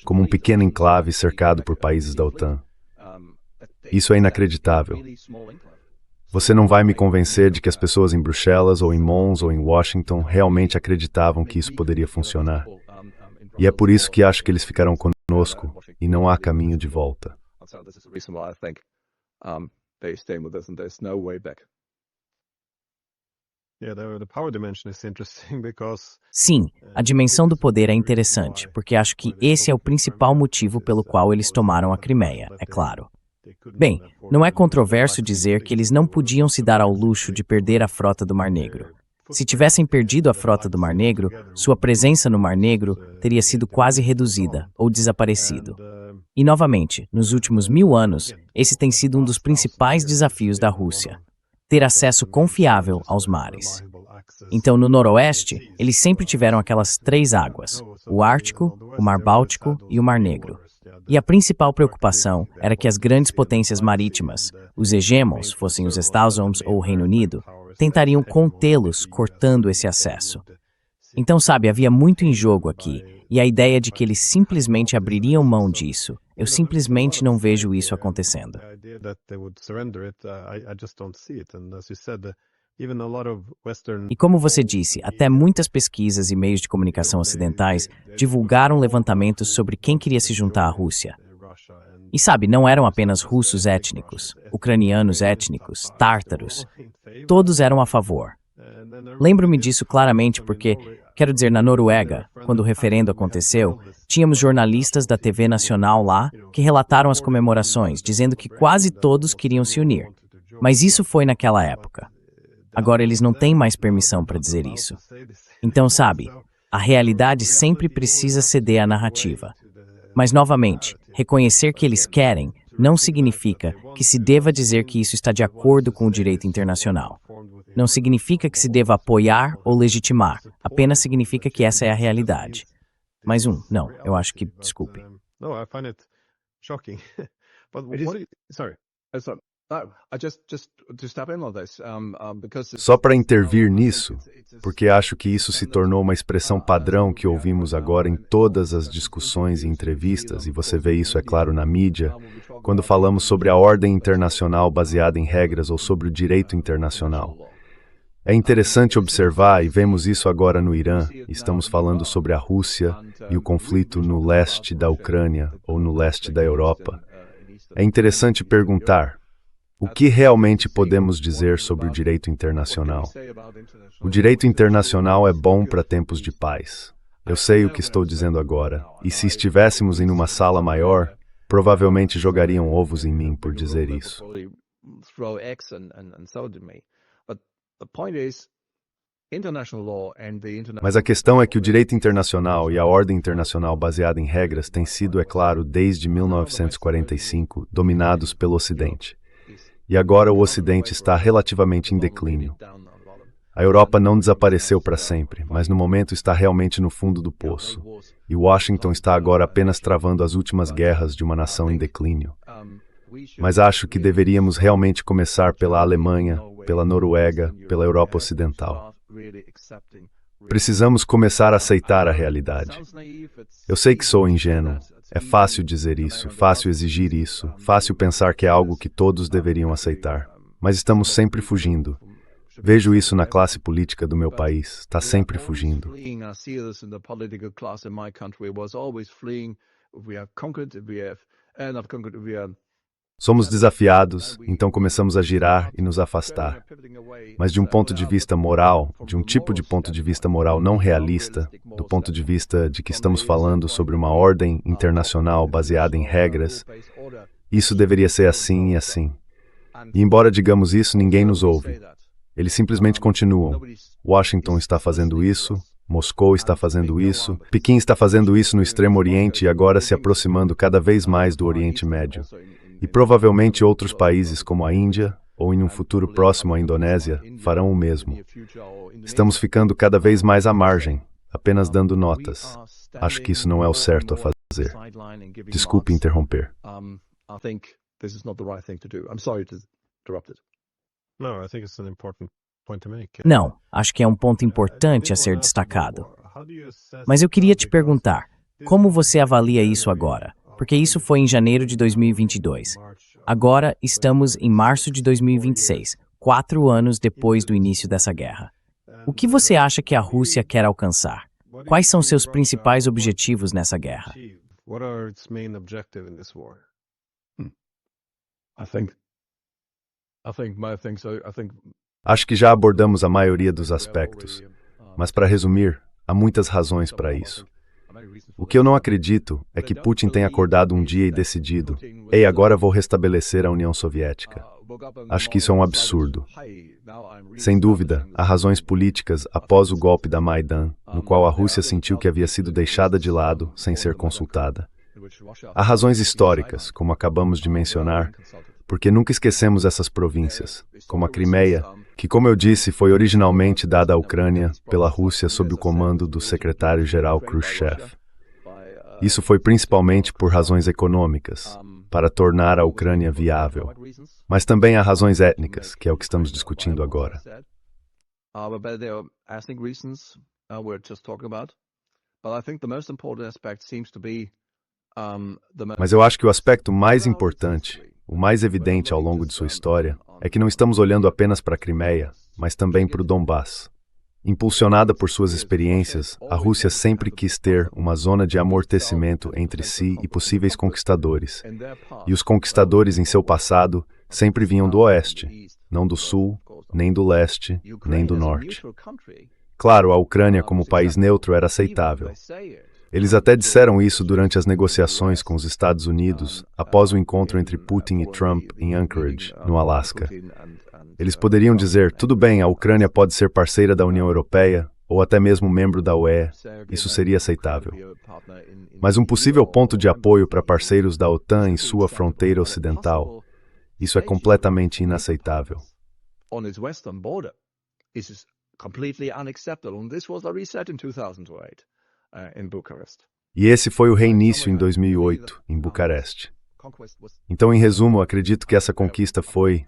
como um pequeno enclave cercado por países da OTAN. Isso é inacreditável. Você não vai me convencer de que as pessoas em Bruxelas, ou em Mons, ou em Washington realmente acreditavam que isso poderia funcionar. E é por isso que acho que eles ficarão conosco e não há caminho de volta. Sim, a dimensão do poder é interessante, porque acho que esse é o principal motivo pelo qual eles tomaram a Crimeia, é claro. Bem, não é controverso dizer que eles não podiam se dar ao luxo de perder a frota do Mar Negro. Se tivessem perdido a frota do Mar Negro, sua presença no Mar Negro teria sido quase reduzida ou desaparecido. E, novamente, nos últimos 1000 anos, esse tem sido um dos principais desafios da Rússia: ter acesso confiável aos mares. Então, no noroeste, eles sempre tiveram aquelas 3 águas: o Ártico, o Mar Báltico e o Mar Negro. E a principal preocupação era que as grandes potências marítimas, os hegemons, fossem os Estados Unidos ou o Reino Unido, tentariam contê-los cortando esse acesso. Então, sabe, havia muito em jogo aqui, e a ideia de que eles simplesmente abririam mão disso, eu simplesmente não vejo isso acontecendo. E como você disse, até muitas pesquisas e meios de comunicação ocidentais divulgaram levantamentos sobre quem queria se juntar à Rússia. E sabe, não eram apenas russos étnicos, ucranianos étnicos, tártaros. Todos eram a favor. Lembro-me disso claramente porque, quero dizer, na Noruega, quando o referendo aconteceu, tínhamos jornalistas da TV Nacional lá que relataram as comemorações, dizendo que quase todos queriam se unir. Mas isso foi naquela época. Agora eles não têm mais permissão para dizer isso. Então, sabe, a realidade sempre precisa ceder à narrativa. Mas, novamente, reconhecer que eles querem não significa que se deva dizer que isso está de acordo com o direito internacional. Não significa que se deva apoiar ou legitimar, apenas significa que essa é a realidade. Mais um, não, eu acho que, desculpe. Só para intervir nisso, porque acho que isso se tornou uma expressão padrão que ouvimos agora em todas as discussões e entrevistas, e você vê isso, é claro, na mídia, quando falamos sobre a ordem internacional baseada em regras ou sobre o direito internacional. É interessante observar, e vemos isso agora no Irã, estamos falando sobre a Rússia e o conflito no leste da Ucrânia ou no leste da Europa. É interessante perguntar: o que realmente podemos dizer sobre o direito internacional? O direito internacional é bom para tempos de paz. Eu sei o que estou dizendo agora, e se estivéssemos em uma sala maior, provavelmente jogariam ovos em mim por dizer isso. Mas a questão é que o direito internacional e a ordem internacional baseada em regras têm sido, é claro, desde 1945, dominados pelo Ocidente. E agora o Ocidente está relativamente em declínio. A Europa não desapareceu para sempre, mas no momento está realmente no fundo do poço. E Washington está agora apenas travando as últimas guerras de uma nação em declínio. Mas acho que deveríamos realmente começar pela Alemanha, pela Noruega, pela Europa Ocidental. Precisamos começar a aceitar a realidade. Eu sei que sou ingênuo. É fácil dizer isso, fácil exigir isso, fácil pensar que é algo que todos deveriam aceitar. Mas estamos sempre fugindo. Vejo isso na classe política do meu país, está sempre fugindo. Somos desafiados, então começamos a girar e nos afastar. Mas de um ponto de vista moral, de um tipo de ponto de vista moral não realista, do ponto de vista de que estamos falando sobre uma ordem internacional baseada em regras, isso deveria ser assim e assim. E embora digamos isso, ninguém nos ouve. Eles simplesmente continuam. Washington está fazendo isso, Moscou está fazendo isso, Pequim está fazendo isso no Extremo Oriente e agora se aproximando cada vez mais do Oriente Médio. E provavelmente outros países como a Índia, ou em um futuro próximo a Indonésia, farão o mesmo. Estamos ficando cada vez mais à margem, apenas dando notas. Acho que isso não é o certo a fazer. Desculpe interromper. Não, acho que é um ponto importante a ser destacado. Mas eu queria te perguntar, como você avalia isso agora? Porque isso foi em janeiro de 2022. Agora estamos em março de 2026, 4 anos depois do início dessa guerra. O que você acha que a Rússia quer alcançar? Quais são seus principais objetivos nessa guerra? Acho que já abordamos a maioria dos aspectos, mas para resumir, há muitas razões para isso. O que eu não acredito é que Putin tenha acordado um dia e decidido: "Ei, agora vou restabelecer a União Soviética." Acho que isso é um absurdo. Sem dúvida, há razões políticas após o golpe da Maidan, no qual a Rússia sentiu que havia sido deixada de lado sem ser consultada. Há razões históricas, como acabamos de mencionar, porque nunca esquecemos essas províncias, como a Crimeia, que, como eu disse, foi originalmente dada à Ucrânia pela Rússia sob o comando do secretário-geral Khrushchev. Isso foi principalmente por razões econômicas, para tornar a Ucrânia viável. Mas também há razões étnicas, que é o que estamos discutindo agora. Mas eu acho que o aspecto mais importante, o mais evidente ao longo de sua história, é que não estamos olhando apenas para a Crimeia, mas também para o Donbass. Impulsionada por suas experiências, a Rússia sempre quis ter uma zona de amortecimento entre si e possíveis conquistadores. E os conquistadores em seu passado sempre vinham do oeste, não do sul, nem do leste, nem do norte. Claro, a Ucrânia como país neutro era aceitável. Eles até disseram isso durante as negociações com os Estados Unidos, após o encontro entre Putin e Trump em Anchorage, no Alasca. Eles poderiam dizer: tudo bem, a Ucrânia pode ser parceira da União Europeia, ou até mesmo membro da UE, isso seria aceitável. Mas um possível ponto de apoio para parceiros da OTAN em sua fronteira ocidental, isso é completamente inaceitável. E esse foi o reinício em 2008, em Bucareste. Então, em resumo, acredito que essa conquista foi,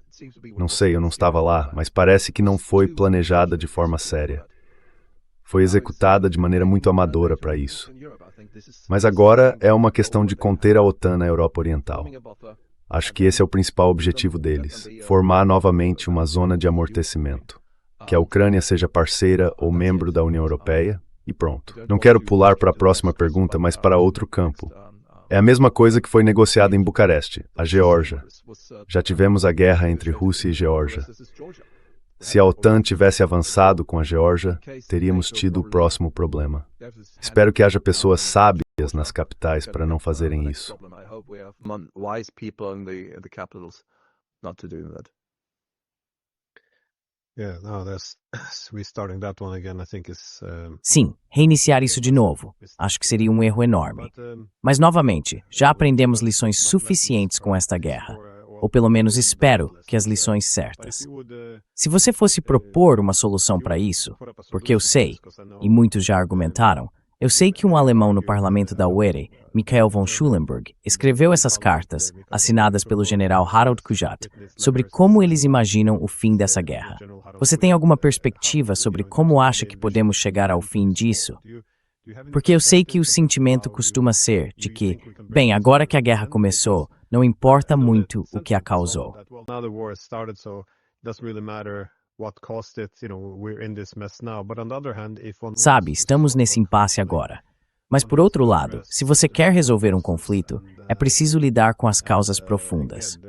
não sei, eu não estava lá, mas parece que não foi planejada de forma séria. Foi executada de maneira muito amadora para isso. Mas agora é uma questão de conter a OTAN na Europa Oriental. Acho que esse é o principal objetivo deles, formar novamente uma zona de amortecimento. Que a Ucrânia seja parceira ou membro da União Europeia, e pronto. Não quero pular para a próxima pergunta, mas para outro campo. É a mesma coisa que foi negociada em Bucareste, a Geórgia. Já tivemos a guerra entre Rússia e Geórgia. Se a OTAN tivesse avançado com a Geórgia, teríamos tido o próximo problema. Espero que haja pessoas sábias nas capitais para não fazerem isso. Sim, reiniciar isso de novo. Acho que seria um erro enorme. Mas, novamente, já aprendemos lições suficientes com esta guerra. Ou pelo menos espero que as lições certas. Se você fosse propor uma solução para isso, porque eu sei, e muitos já argumentaram, eu sei que um alemão no parlamento da UERE, Michael von Schulenburg, escreveu essas cartas, assinadas pelo general Harald Kujat, sobre como eles imaginam o fim dessa guerra. Você tem alguma perspectiva sobre como acha que podemos chegar ao fim disso? Porque eu sei que o sentimento costuma ser de que, bem, agora que a guerra começou, não importa muito o que a causou. Sabe, estamos nesse impasse agora. Mas por outro lado, se você quer resolver um conflito, é preciso lidar com as causas profundas.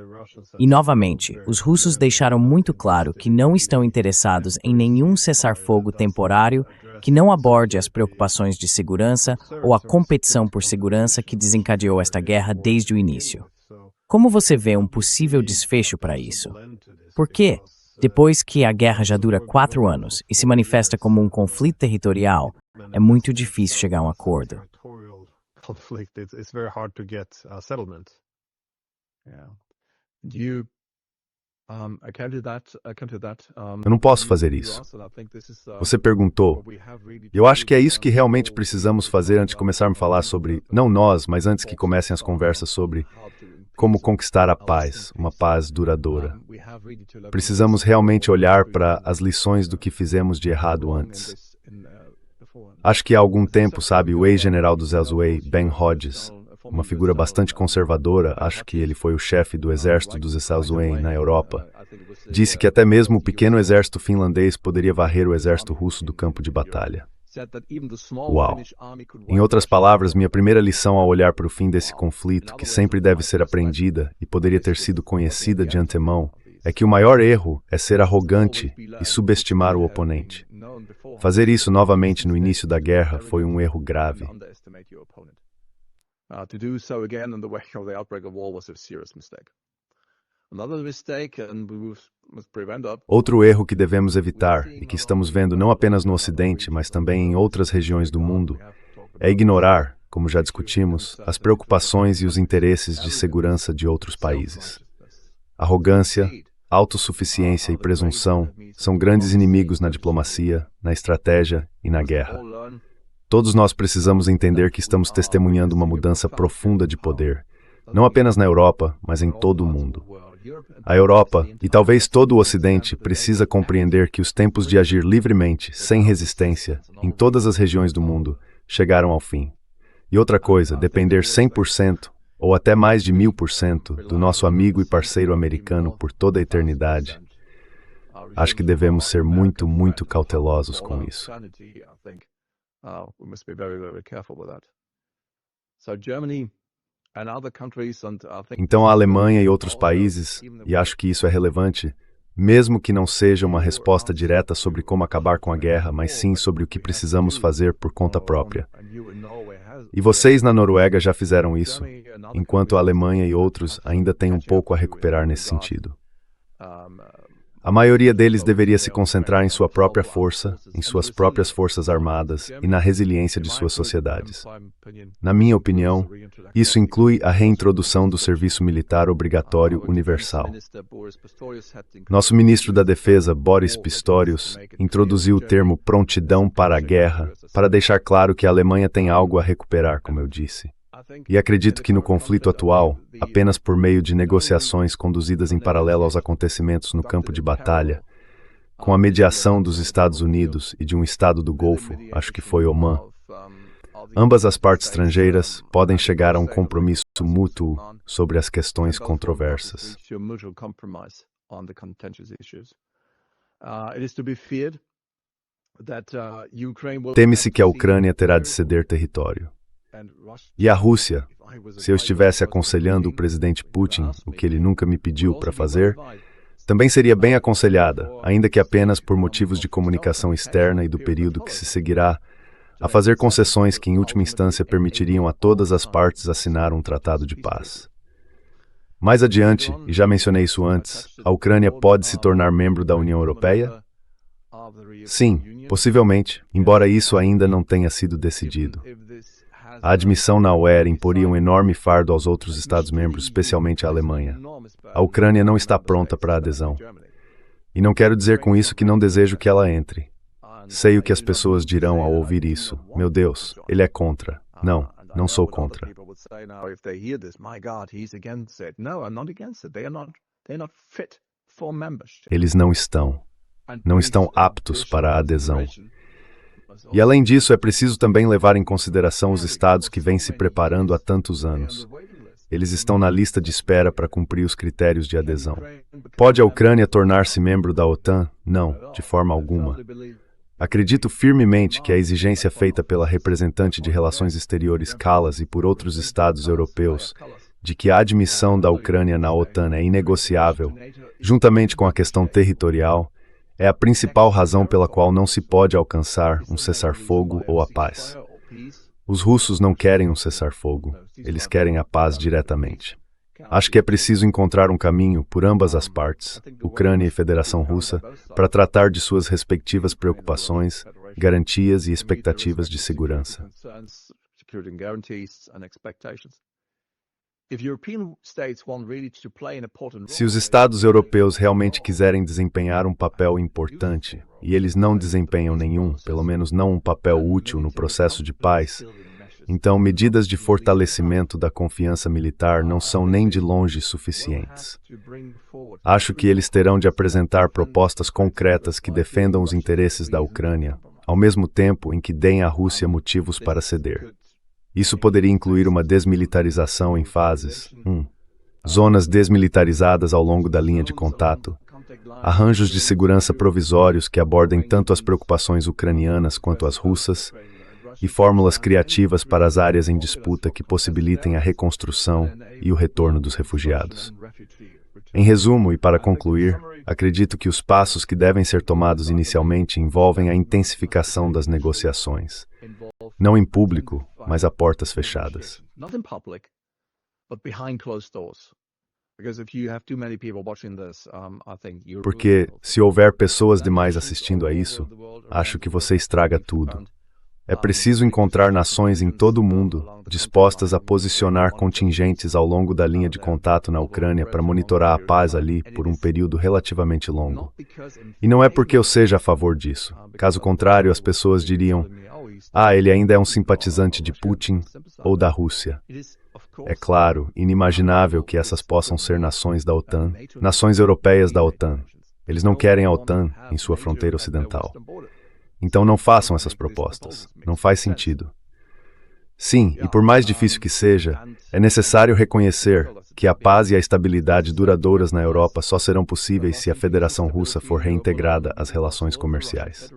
E novamente, os russos deixaram muito claro que não estão interessados em nenhum cessar-fogo temporário que não aborde as preocupações de segurança ou a competição por segurança que desencadeou esta guerra desde o início. Como você vê um possível desfecho para isso? Por quê? Depois que a guerra já dura 4 anos e se manifesta como um conflito territorial, é muito difícil chegar a um acordo. Eu não posso fazer isso. Você perguntou. Eu acho que é isso que realmente precisamos fazer antes de começarmos a falar sobre, não nós, mas antes que comecem as conversas sobre como conquistar a paz, uma paz duradoura. Precisamos realmente olhar para as lições do que fizemos de errado antes. Acho que há algum tempo, sabe, o ex-general do Zezoué, Ben Hodges, uma figura bastante conservadora, acho que ele foi o chefe do exército dos Zezoué na Europa, disse que até mesmo o pequeno exército finlandês poderia varrer o exército russo do campo de batalha. Uau! Em outras palavras, minha primeira lição ao olhar para o fim desse conflito, que sempre deve ser aprendida e poderia ter sido conhecida de antemão, é que o maior erro é ser arrogante e subestimar o oponente. Fazer isso novamente no início da guerra foi um erro grave. Outro erro que devemos evitar, e que estamos vendo não apenas no Ocidente, mas também em outras regiões do mundo, é ignorar, como já discutimos, as preocupações e os interesses de segurança de outros países. Arrogância, autossuficiência e presunção são grandes inimigos na diplomacia, na estratégia e na guerra. Todos nós precisamos entender que estamos testemunhando uma mudança profunda de poder, não apenas na Europa, mas em todo o mundo. A Europa, e talvez todo o Ocidente, precisa compreender que os tempos de agir livremente, sem resistência, em todas as regiões do mundo, chegaram ao fim. E outra coisa, depender 100%, ou até mais de 1000%, do nosso amigo e parceiro americano por toda a eternidade. Acho que devemos ser muito, muito cautelosos com isso. Então a Alemanha e outros países, e acho que isso é relevante, mesmo que não seja uma resposta direta sobre como acabar com a guerra, mas sim sobre o que precisamos fazer por conta própria. E vocês na Noruega já fizeram isso, enquanto a Alemanha e outros ainda têm um pouco a recuperar nesse sentido. A maioria deles deveria se concentrar em sua própria força, em suas próprias forças armadas e na resiliência de suas sociedades. Na minha opinião, isso inclui a reintrodução do serviço militar obrigatório universal. Nosso ministro da Defesa, Boris Pistorius, introduziu o termo prontidão para a guerra, para deixar claro que a Alemanha tem algo a recuperar, como eu disse. E acredito que no conflito atual, apenas por meio de negociações conduzidas em paralelo aos acontecimentos no campo de batalha, com a mediação dos Estados Unidos e de um estado do Golfo, acho que foi Omã, ambas as partes estrangeiras podem chegar a um compromisso mútuo sobre as questões controversas. Teme-se que a Ucrânia terá de ceder território. E a Rússia, se eu estivesse aconselhando o presidente Putin, o que ele nunca me pediu para fazer, também seria bem aconselhada, ainda que apenas por motivos de comunicação externa e do período que se seguirá, a fazer concessões que em última instância permitiriam a todas as partes assinar um tratado de paz. Mais adiante, e já mencionei isso antes, a Ucrânia pode se tornar membro da União Europeia? Sim, possivelmente, embora isso ainda não tenha sido decidido. A admissão na UE imporia um enorme fardo aos outros Estados-membros, especialmente à Alemanha. A Ucrânia não está pronta para a adesão. E não quero dizer com isso que não desejo que ela entre. Sei o que as pessoas dirão ao ouvir isso. Meu Deus, ele é contra. Não, não sou contra. Eles não estão aptos para a adesão. E além disso, é preciso também levar em consideração os estados que vêm se preparando há tantos anos. Eles estão na lista de espera para cumprir os critérios de adesão. Pode a Ucrânia tornar-se membro da OTAN? Não, de forma alguma. Acredito firmemente que a exigência feita pela representante de Relações Exteriores Kallas e por outros estados europeus de que a admissão da Ucrânia na OTAN é inegociável, juntamente com a questão territorial, é a principal razão pela qual não se pode alcançar um cessar-fogo ou a paz. Os russos não querem um cessar-fogo, eles querem a paz diretamente. Acho que é preciso encontrar um caminho por ambas as partes, Ucrânia e Federação Russa, para tratar de suas respectivas preocupações, garantias e expectativas de segurança. Se os Estados europeus realmente quiserem desempenhar um papel importante, e eles não desempenham nenhum, pelo menos não um papel útil no processo de paz, então medidas de fortalecimento da confiança militar não são nem de longe suficientes. Acho que eles terão de apresentar propostas concretas que defendam os interesses da Ucrânia, ao mesmo tempo em que deem à Rússia motivos para ceder. Isso poderia incluir uma desmilitarização em fases. Zonas desmilitarizadas ao longo da linha de contato. Arranjos de segurança provisórios que abordem tanto as preocupações ucranianas quanto as russas. E fórmulas criativas para as áreas em disputa que possibilitem a reconstrução e o retorno dos refugiados. Em resumo, e para concluir, acredito que os passos que devem ser tomados inicialmente envolvem a intensificação das negociações. Não em público, mas a portas fechadas. Porque, se houver pessoas demais assistindo a isso, acho que você estraga tudo. É preciso encontrar nações em todo o mundo dispostas a posicionar contingentes ao longo da linha de contato na Ucrânia para monitorar a paz ali por um período relativamente longo. E não é porque eu seja a favor disso. Caso contrário, as pessoas diriam: ele ainda é um simpatizante de Putin ou da Rússia. É claro, inimaginável que essas possam ser nações da OTAN, nações europeias da OTAN. Eles não querem a OTAN em sua fronteira ocidental. Então não façam essas propostas. Não faz sentido. Sim, e por mais difícil que seja, é necessário reconhecer que a paz e a estabilidade duradouras na Europa só serão possíveis se a Federação Russa for reintegrada às relações comerciais.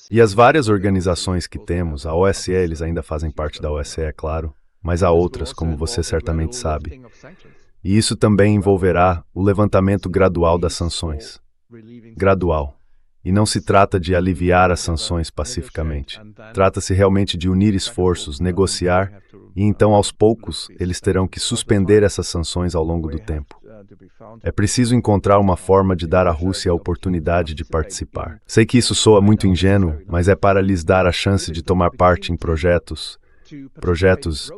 E as várias organizações que temos, a OSCE, eles ainda fazem parte da OSCE, é claro, mas há outras, como você certamente sabe. E isso também envolverá o levantamento gradual das sanções. Gradual. E não se trata de aliviar as sanções pacificamente. Trata-se realmente de unir esforços, negociar, e então, aos poucos, eles terão que suspender essas sanções ao longo do tempo. É preciso encontrar uma forma de dar à Rússia a oportunidade de participar. Sei que isso soa muito ingênuo, mas é para lhes dar a chance de tomar parte em projetos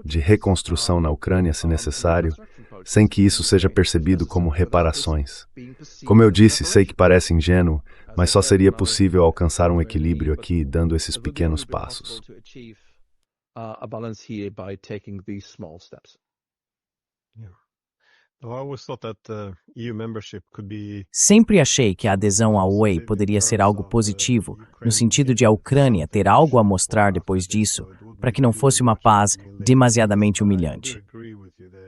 de reconstrução na Ucrânia, se necessário, sem que isso seja percebido como reparações. Como eu disse, sei que parece ingênuo, mas só seria possível alcançar um equilíbrio aqui, dando esses pequenos passos. Sempre achei que a adesão à UE poderia ser algo positivo, no sentido de a Ucrânia ter algo a mostrar depois disso, para que não fosse uma paz demasiadamente humilhante.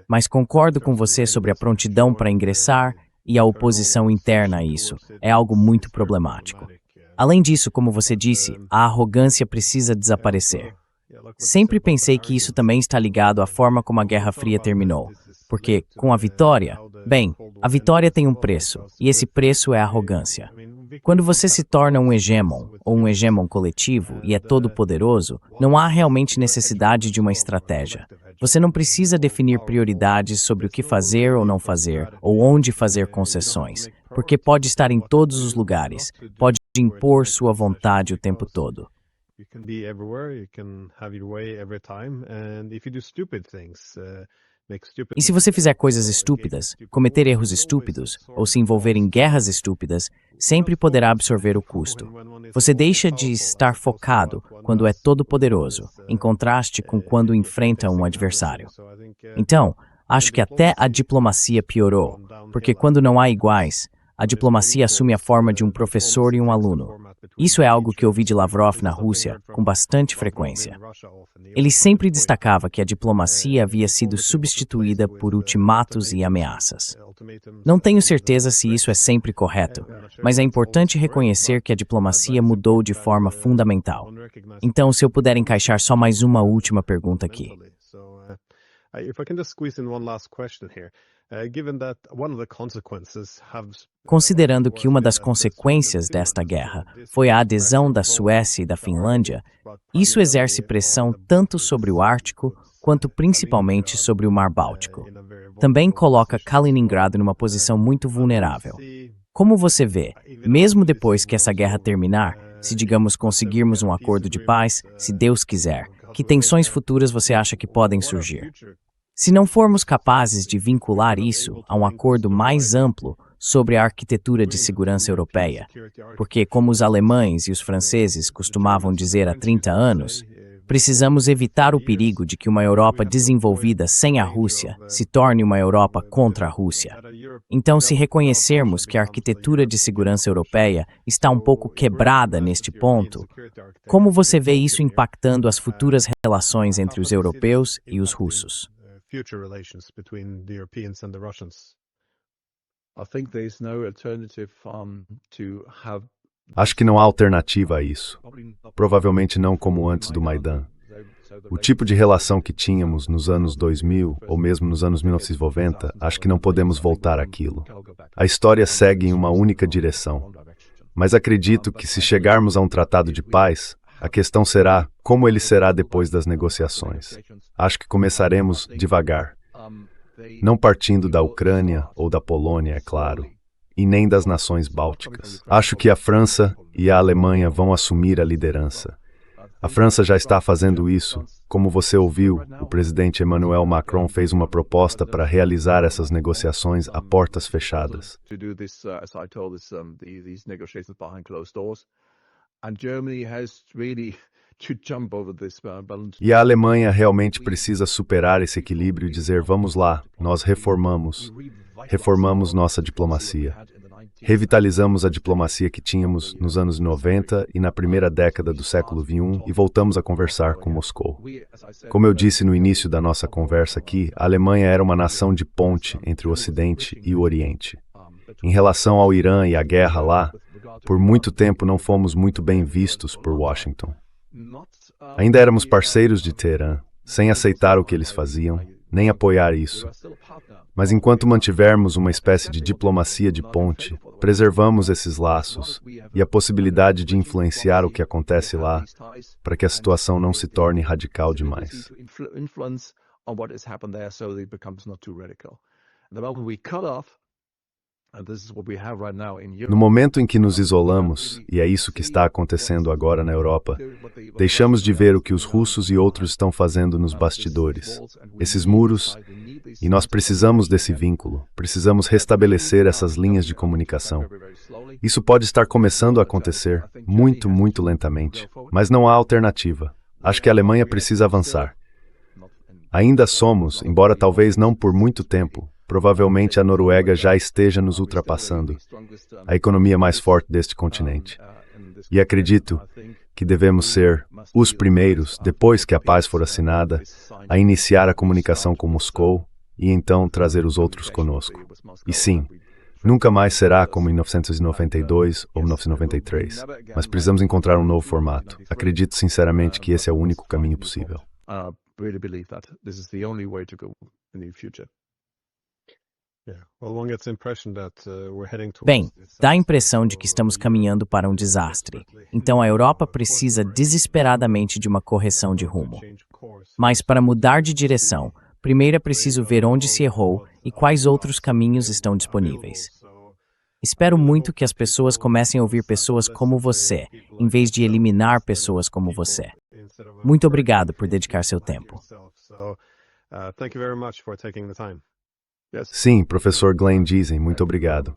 Mas concordo com você sobre a prontidão para ingressar e a oposição interna a isso. É algo muito problemático. Além disso, como você disse, a arrogância precisa desaparecer. Sempre pensei que isso também está ligado à forma como a Guerra Fria terminou. Porque, com a vitória, a vitória tem um preço, e esse preço é a arrogância. Quando você se torna um hegemon, ou um hegemon coletivo, e é todo-poderoso, não há realmente necessidade de uma estratégia. Você não precisa definir prioridades sobre o que fazer ou não fazer, ou onde fazer concessões, porque pode estar em todos os lugares, pode impor sua vontade o tempo todo. You can be everywhere, you can have your way every time, and if you do stupid things, E se você fizer coisas estúpidas, cometer erros estúpidos, ou se envolver em guerras estúpidas, sempre poderá absorver o custo. Você deixa de estar focado quando é todo-poderoso, em contraste com quando enfrenta um adversário. Então, acho que até a diplomacia piorou, porque quando não há iguais, a diplomacia assume a forma de um professor e um aluno. Isso é algo que ouvi de Lavrov na Rússia com bastante frequência. Ele sempre destacava que a diplomacia havia sido substituída por ultimatos e ameaças. Não tenho certeza se isso é sempre correto, mas é importante reconhecer que a diplomacia mudou de forma fundamental. Então, se eu puder encaixar só mais uma última pergunta aqui. Considerando que uma das consequências desta guerra foi a adesão da Suécia e da Finlândia, isso exerce pressão tanto sobre o Ártico quanto principalmente sobre o Mar Báltico. Também coloca Kaliningrado numa posição muito vulnerável. Como você vê, mesmo depois que essa guerra terminar, se digamos conseguirmos um acordo de paz, se Deus quiser, que tensões futuras você acha que podem surgir? Se não formos capazes de vincular isso a um acordo mais amplo sobre a arquitetura de segurança europeia, porque, como os alemães e os franceses costumavam dizer há 30 anos, precisamos evitar o perigo de que uma Europa desenvolvida sem a Rússia se torne uma Europa contra a Rússia. Então, se reconhecermos que a arquitetura de segurança europeia está um pouco quebrada neste ponto, como você vê isso impactando as futuras relações entre os europeus e os russos? Future relations between the Europeans and the Russians. I think there is no alternative to have. Acho que não há alternativa a isso. Provavelmente não como antes do Maidan. O tipo de relação que tínhamos nos anos 2000 ou mesmo nos anos 1990, acho que não podemos voltar àquilo. A história segue em uma única direção. Mas acredito que se chegarmos a um tratado de paz, a questão será como ele será depois das negociações. Acho que começaremos devagar. Não partindo da Ucrânia ou da Polônia, é claro, e nem das nações bálticas. Acho que a França e a Alemanha vão assumir a liderança. A França já está fazendo isso. Como você ouviu, o presidente Emmanuel Macron fez uma proposta para realizar essas negociações a portas fechadas. E a Alemanha realmente precisa superar esse equilíbrio e dizer, vamos lá, nós reformamos nossa diplomacia. Revitalizamos a diplomacia que tínhamos nos anos 90 e na primeira década do século XXI e voltamos a conversar com Moscou. Como eu disse no início da nossa conversa aqui, a Alemanha era uma nação de ponte entre o Ocidente e o Oriente. Em relação ao Irã e à guerra lá, por muito tempo não fomos muito bem vistos por Washington. Ainda éramos parceiros de Teherã, sem aceitar o que eles faziam, nem apoiar isso. Mas enquanto mantivermos uma espécie de diplomacia de ponte, preservamos esses laços e a possibilidade de influenciar o que acontece lá, para que a situação não se torne radical demais. No momento em que nos isolamos, e é isso que está acontecendo agora na Europa, deixamos de ver o que os russos e outros estão fazendo nos bastidores, esses muros, e nós precisamos desse vínculo, precisamos restabelecer essas linhas de comunicação. Isso pode estar começando a acontecer, muito, muito lentamente, mas não há alternativa. Acho que a Alemanha precisa avançar. Ainda somos, embora talvez não por muito tempo, provavelmente a Noruega já esteja nos ultrapassando, a economia mais forte deste continente. E acredito que devemos ser os primeiros, depois que a paz for assinada, a iniciar a comunicação com Moscou e então trazer os outros conosco. E sim, nunca mais será como em 1992 ou 1993, mas precisamos encontrar um novo formato. Acredito sinceramente que esse é o único caminho possível. Bem, dá a impressão de que estamos caminhando para um desastre. Então a Europa precisa desesperadamente de uma correção de rumo. Mas para mudar de direção, primeiro é preciso ver onde se errou e quais outros caminhos estão disponíveis. Espero muito que as pessoas comecem a ouvir pessoas como você, em vez de eliminar pessoas como você. Muito obrigado por dedicar seu tempo. Sim, professor Glenn Giesen, muito obrigado.